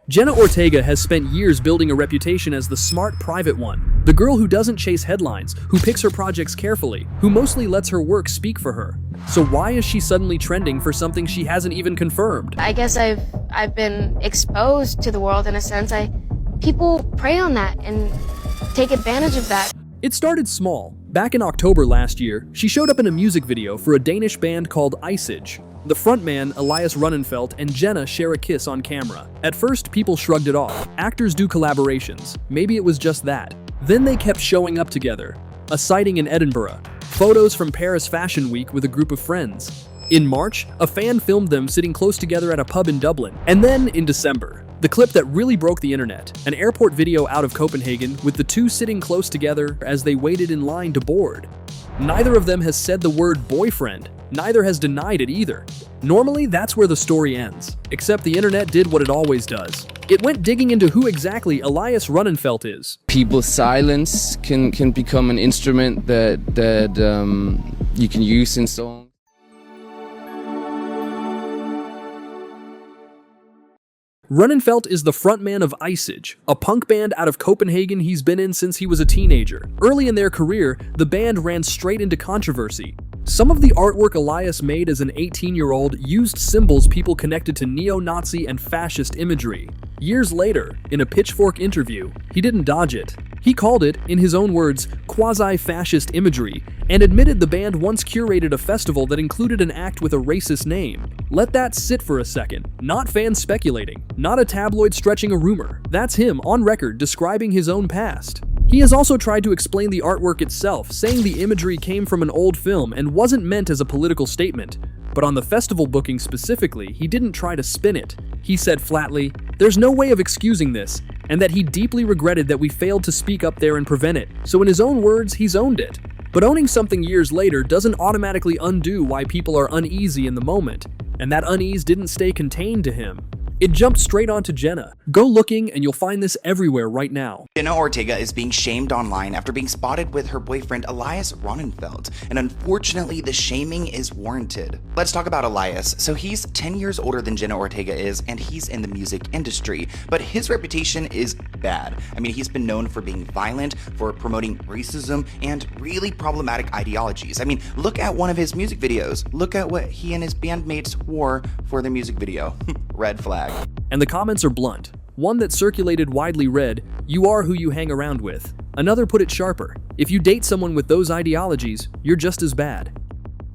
Jenna Ortega has spent years building a reputation as the smart private one, the girl who doesn't chase headlines, who picks her projects carefully, who mostly lets her work speak for her. So why is she suddenly trending for something she hasn't even confirmed? I guess I've been exposed to the world in a sense. People prey on that and take advantage of that. It started small. Back in October last year, she showed up in a music video for a Danish band called Iceage. The frontman, Elias Rønnenfelt, and Jenna share a kiss on camera. At first, people shrugged it off. Actors do collaborations. Maybe it was just that. Then they kept showing up together. A sighting in Edinburgh. Photos from Paris Fashion Week with a group of friends. In March, a fan filmed them sitting close together at a pub in Dublin. And then, in December, the clip that really broke the internet, an airport video out of Copenhagen with the two sitting close together as they waited in line to board. Neither of them has said the word boyfriend. Neither has denied it either. Normally, that's where the story ends. Except the internet did what it always does. It went digging into who exactly Elias Rønnenfelt is. People's silence can become an instrument that you can use in songs. Rønnenfelt is the frontman of Iceage, a punk band out of Copenhagen he's been in since he was a teenager. Early in their career, the band ran straight into controversy. Some of the artwork Elias made as an 18-year-old used symbols people connected to neo-Nazi and fascist imagery. Years later, in a Pitchfork interview, he didn't dodge it. He called it, in his own words, quasi-fascist imagery, and admitted the band once curated a festival that included an act with a racist name. Let that sit for a second. Not fans speculating, not a tabloid stretching a rumor. That's him, on record, describing his own past. He has also tried to explain the artwork itself, saying the imagery came from an old film and wasn't meant as a political statement. But on the festival booking specifically, he didn't try to spin it. He said flatly, "There's no way of excusing this," and that he deeply regretted that we failed to speak up there and prevent it. So in his own words, he's owned it. But owning something years later doesn't automatically undo why people are uneasy in the moment. And that unease didn't stay contained to him. It jumped straight onto Jenna. Go looking and you'll find this everywhere right now. Jenna Ortega is being shamed online after being spotted with her boyfriend Elias Rønnenfelt, and unfortunately the shaming is warranted. Let's talk about Elias. So he's 10 years older than Jenna Ortega is, and he's in the music industry, but his reputation is bad. I mean, he's been known for being violent, for promoting racism, and really problematic ideologies. I mean, look at one of his music videos. Look at what he and his bandmates wore for their music video. Red flag. And the comments are blunt. One that circulated widely read, "You are who you hang around with." Another put it sharper, "If you date someone with those ideologies, you're just as bad."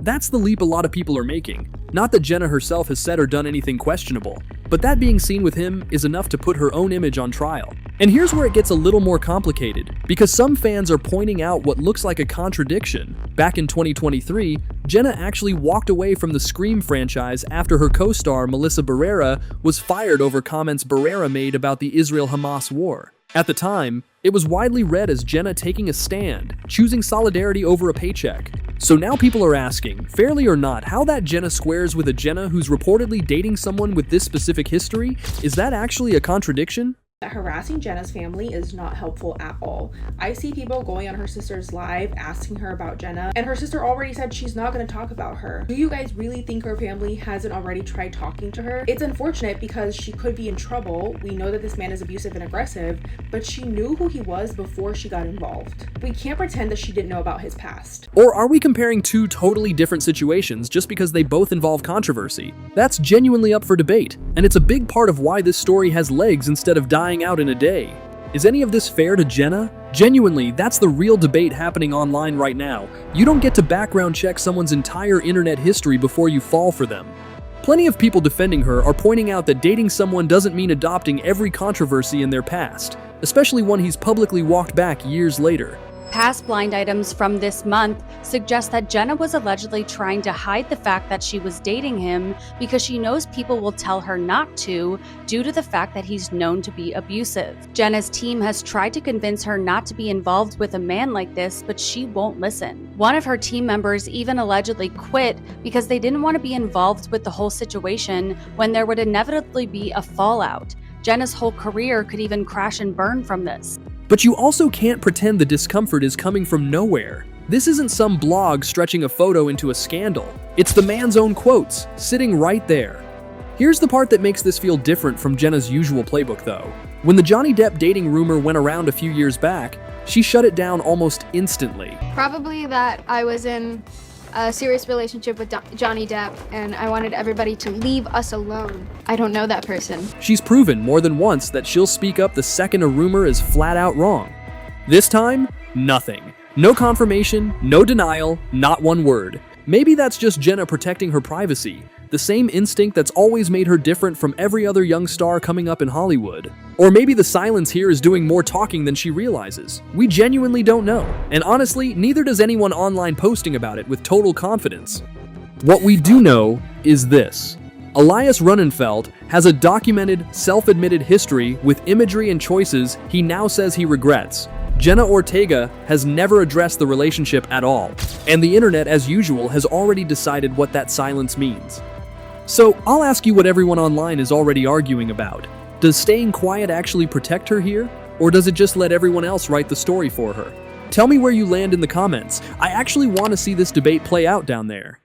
That's the leap a lot of people are making. Not that Jenna herself has said or done anything questionable, but that being seen with him is enough to put her own image on trial. And here's where it gets a little more complicated, because some fans are pointing out what looks like a contradiction. Back in 2023, Jenna actually walked away from the Scream franchise after her co-star Melissa Barrera was fired over comments Barrera made about the Israel-Hamas war. At the time, it was widely read as Jenna taking a stand, choosing solidarity over a paycheck. So now people are asking, fairly or not, how that Jenna squares with a Jenna who's reportedly dating someone with this specific history? Is that actually a contradiction? Harassing Jenna's family is not helpful at all. I see people going on her sister's live asking her about Jenna, and her sister already said she's not going to talk about her. Do you guys really think her family hasn't already tried talking to her? It's unfortunate because she could be in trouble. We know that this man is abusive and aggressive, but she knew who he was before she got involved. We can't pretend that she didn't know about his past. Or are we comparing two totally different situations just because they both involve controversy? That's genuinely up for debate, and it's a big part of why this story has legs instead of dying out in a day. Is any of this fair to Jenna? Genuinely, that's the real debate happening online right now. You don't get to background check someone's entire internet history before you fall for them. Plenty of people defending her are pointing out that dating someone doesn't mean adopting every controversy in their past, especially one he's publicly walked back years later. Past blind items from this month suggest that Jenna was allegedly trying to hide the fact that she was dating him because she knows people will tell her not to due to the fact that he's known to be abusive. Jenna's team has tried to convince her not to be involved with a man like this, but she won't listen. One of her team members even allegedly quit because they didn't want to be involved with the whole situation when there would inevitably be a fallout. Jenna's whole career could even crash and burn from this. But you also can't pretend the discomfort is coming from nowhere. This isn't some blog stretching a photo into a scandal. It's the man's own quotes, sitting right there. Here's the part that makes this feel different from Jenna's usual playbook though. When the Johnny Depp dating rumor went around a few years back, she shut it down almost instantly. Probably that I was in a serious relationship with Johnny Depp and I wanted everybody to leave us alone. I don't know that person. She's proven more than once that she'll speak up the second a rumor is flat out wrong. This time, nothing. No confirmation, no denial, not one word. Maybe that's just Jenna protecting her privacy, the same instinct that's always made her different from every other young star coming up in Hollywood. Or maybe the silence here is doing more talking than she realizes. We genuinely don't know. And honestly, neither does anyone online posting about it with total confidence. What we do know is this. Elias Rønnenfelt has a documented, self-admitted history with imagery and choices he now says he regrets. Jenna Ortega has never addressed the relationship at all, and the internet, as usual, has already decided what that silence means. So, I'll ask you what everyone online is already arguing about. Does staying quiet actually protect her here, or does it just let everyone else write the story for her? Tell me where you land in the comments. I actually want to see this debate play out down there.